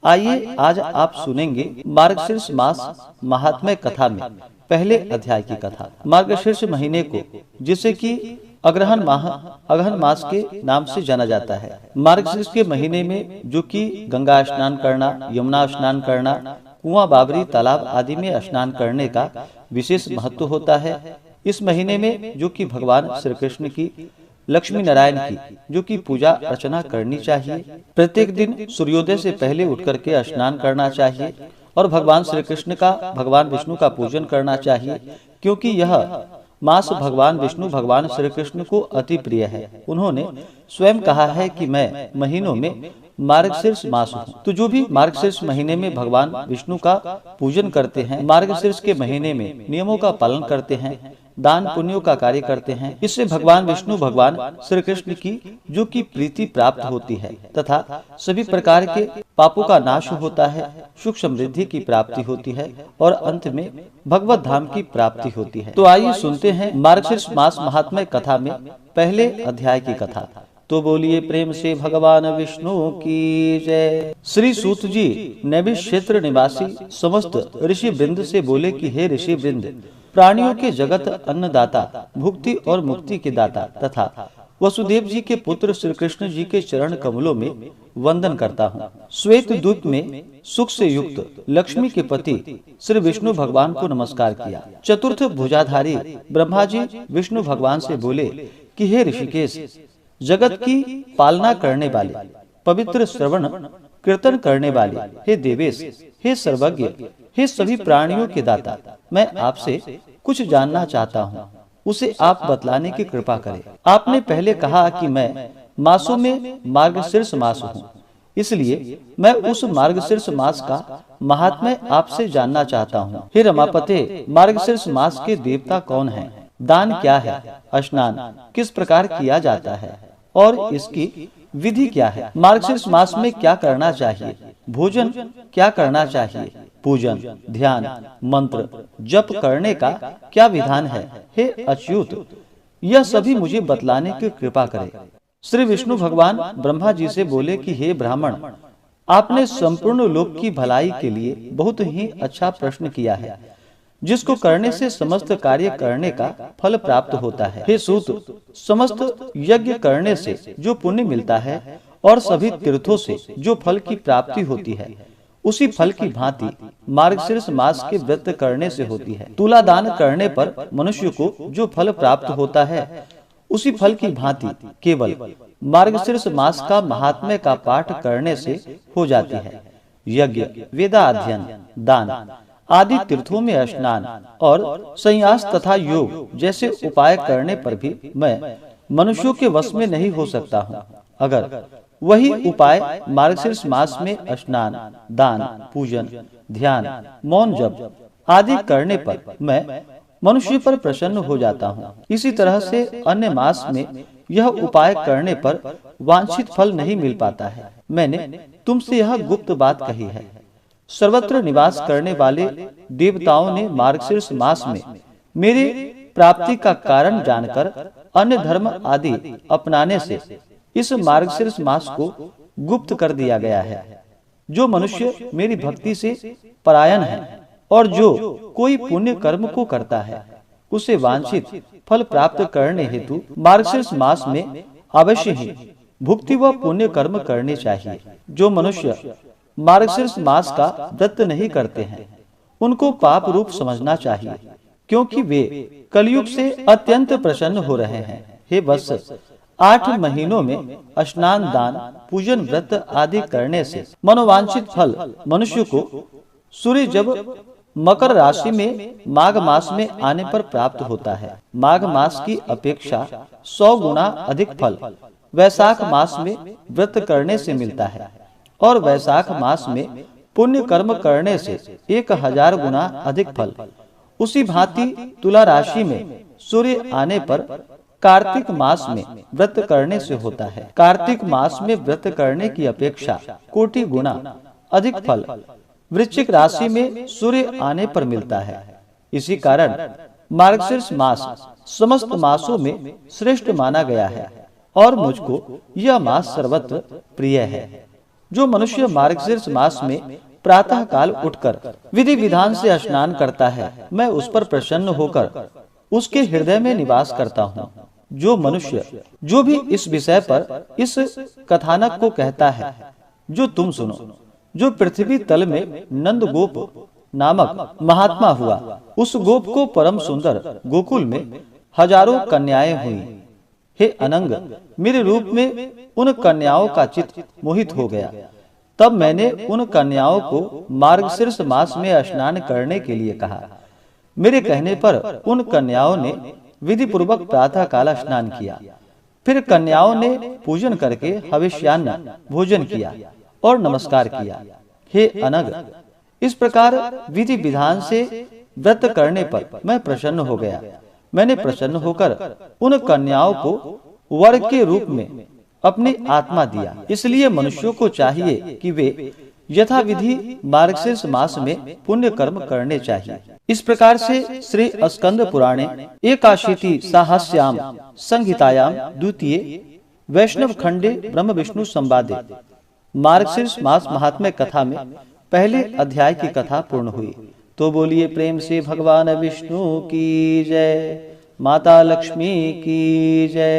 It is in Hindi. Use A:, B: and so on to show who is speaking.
A: आइए आज आप सुनेंगे मार्गशीर्ष मास महात्म्य कथा में पहले अध्याय की कथा। मार्गशीर्ष महीने को जिसे कि अग्रहण मास के नाम से जाना जाता है। मार्गशीर्ष के महीने में जो कि गंगा स्नान करना, यमुना स्नान करना, कुआं, बावरी, तालाब आदि में स्नान करने का विशेष महत्व होता है। इस महीने में जो कि भगवान श्री कृष्ण की, लक्ष्मी नारायण की जो कि पूजा अर्चना करनी चाहिए। प्रत्येक दिन सूर्योदय से पहले उठकर के स्नान करना चाहिए और भगवान श्री कृष्ण का, भगवान विष्णु का पूजन करना चाहिए, क्योंकि यह मास भगवान विष्णु, भगवान श्री कृष्ण को अति प्रिय है। उन्होंने स्वयं कहा है कि मैं महीनों में मार्गशीर्ष मास हूँ। तो जो भी मार्गशीर्ष महीने में भगवान विष्णु का पूजन करते हैं, मार्गशीर्ष के महीने में नियमों का पालन करते हैं, दान पुण्यों का कार्य करते हैं, इससे भगवान विष्णु, भगवान श्री कृष्ण की जो कि प्रीति प्राप्त होती है तथा सभी प्रकार के पापों का नाश होता है, सुख समृद्धि की प्राप्ति होती है और अंत में भगवत धाम की प्राप्ति होती है। तो आइए सुनते हैं मार्गशीर्ष मास महात्म्य कथा में पहले अध्याय की कथा। तो बोलिए प्रेम से भगवान विष्णु की जय। श्री सूत जी नैमिष क्षेत्र निवासी समस्त ऋषि वृंद से बोले कि हे ऋषि वृंद, प्राणियों के जगत अन्नदाता, भुक्ति और मुक्ति के दाता तथा वसुदेव जी के पुत्र श्री कृष्ण जी के चरण कमलों में वंदन करता हूँ। श्वेत द्वीप में सुख से युक्त लक्ष्मी के पति श्री विष्णु भगवान को नमस्कार किया। चतुर्थ भुजाधारी ब्रह्मा जी विष्णु भगवान से बोले कि हे ऋषिकेश, जगत की पालना करने वाले, पवित्र श्रवण कीर्तन करने वाले, हे देवेश, हे सर्वज्ञ, हे सभी प्राणियों के दाता, मैं आपसे कुछ जानना चाहता हूँ, उसे आप बतलाने की कृपा करें। आपने पहले कहा कि मैं मासों में मार्गशीर्ष मास हूँ, इसलिए मैं उस मार्गशीर्ष मास का महात्म्य आपसे जानना चाहता हूँ। हे रमापते, मार्गशीर्ष मास के देवता कौन हैं? दान क्या है? स्नान किस प्रकार किया जाता है और इसकी विधि क्या है? मार्गशीर्ष मास में क्या करना चाहिए? भोजन क्या करना चाहिए? पूजन, ध्यान, मंत्र जप करने का क्या विधान है? हे अच्युत, यह सभी मुझे बतलाने की कृपा करें। श्री विष्णु भगवान ब्रह्मा जी से बोले कि हे ब्राह्मण, आपने संपूर्ण लोक की भलाई के लिए बहुत ही अच्छा प्रश्न किया है, जिसको करने से समस्त कार्य करने का फल प्राप्त होता है। हे सूत, समस्त यज्ञ करने से जो पुण्य मिलता है और सभी तीर्थों से जो फल की प्राप्ति होती है, उसी फल की भांति मार्गशीर्ष मास के व्रत करने से होती है। तुला दान करने पर मनुष्य को जो फल प्राप्त होता है, उसी फल की भांति केवल मार्गशीर्ष मास का महात्म्य का पाठ करने से हो जाती है। यज्ञ, वेदाध्ययन, दान आदि तीर्थों में स्नान और संन्यास तथा योग जैसे उपाय करने पर भी मैं मनुष्यों के वश में नहीं हो सकता हूँ। अगर वही उपाय मार्गशीर्ष मास में स्नान, दान, पूजन, ध्यान, मौन जप आदि करने पर मैं मनुष्य पर प्रसन्न हो जाता हूँ। इसी तरह से अन्य मास में यह उपाय करने पर वांछित फल नहीं मिल पाता है। मैंने तुमसे यह गुप्त बात कही है। सर्वत्र निवास करने वाले देवताओं ने मार्गशीर्ष मास में मेरे प्राप्ति का कारण जानकर अन्य धर्म आदि अपनाने से इस मार्गशीर्ष मास को गुप्त कर दिया गया है। जो मनुष्य मेरी भक्ति से परायण है और जो कोई पुण्य कर्म को करता है, उसे वांछित फल प्राप्त करने हेतु मार्गशीर्ष मास में अवश्य ही भुक्ति व पुण्य कर्म करने चाहिए। जो मनुष्य मार्गशीर्ष मास का व्रत नहीं करते हैं, उनको पाप रूप समझना चाहिए, क्योंकि वे कलयुग से अत्यंत प्रसन्न हो रहे हैं। हे वत्स, 8 महीनों में स्नान, दान, पूजन, व्रत आदि करने से मनोवांछित फल मनुष्य को सूर्य जब मकर राशि में माघ मास में आने पर प्राप्त होता है। माघ मास की अपेक्षा 100 गुना अधिक फल वैशाख मास में व्रत करने से मिलता है और वैशाख मास में पुण्य कर्म करने से 1000 गुना अधिक फल उसी भांति तुला राशि में सूर्य आने पर कार्तिक मास में व्रत करने से होता है। कार्तिक मास में व्रत करने की अपेक्षा कोटि गुना अधिक फल वृश्चिक राशि में सूर्य आने पर मिलता है। इसी कारण मार्गशीर्ष मास समस्त मासों में श्रेष्ठ माना गया है और मुझको यह मास सर्वत्र प्रिय है। जो मनुष्य मार्गशीर्ष मास में प्रातः काल उठकर विधि विधान से स्नान करता है, मैं उस पर प्रसन्न होकर उसके हृदय में निवास करता हूँ। जो मनुष्य जो भी इस विषय पर इस कथानक को कहता है जो तुम सुनो, जो पृथ्वी तल में नंद गोप नामक महात्मा हुआ, उस गोप को परम सुंदर गोकुल में हजारों कन्याएं हुई। हे अनंग, मेरे रूप में उन कन्याओं का चित्त मोहित हो गया। तब मैंने उन कन्याओं को मार्गशीर्ष मास में स्नान करने के लिए कहा। मेरे कहने पर उन कन्याओं ने विधि पूर्वक प्रातः काल स्नान किया। फिर कन्याओं ने पूजन करके हविष्यान्न भोजन किया और नमस्कार किया। हे अनग, इस प्रकार विधि विधान से व्रत करने पर मैं प्रसन्न हो गया। मैंने प्रसन्न होकर उन कन्याओं को वर के रूप में अपनी आत्मा दिया। इसलिए मनुष्यों को चाहिए कि वे यथाविधि मार्गशीर्ष मास में पुण्य कर्म करने चाहिए। इस प्रकार से श्री स्कंद पुराणे एकाशीति साहस्याम संहितायाम द्वितीय वैष्णव खंडे ब्रह्म विष्णु संवादे मार्गशीर्ष मास महात्म्य कथा में पहले अध्याय की कथा पूर्ण हुई। तो बोलिए प्रेम से भगवान विष्णु की जय, माता लक्ष्मी की जय।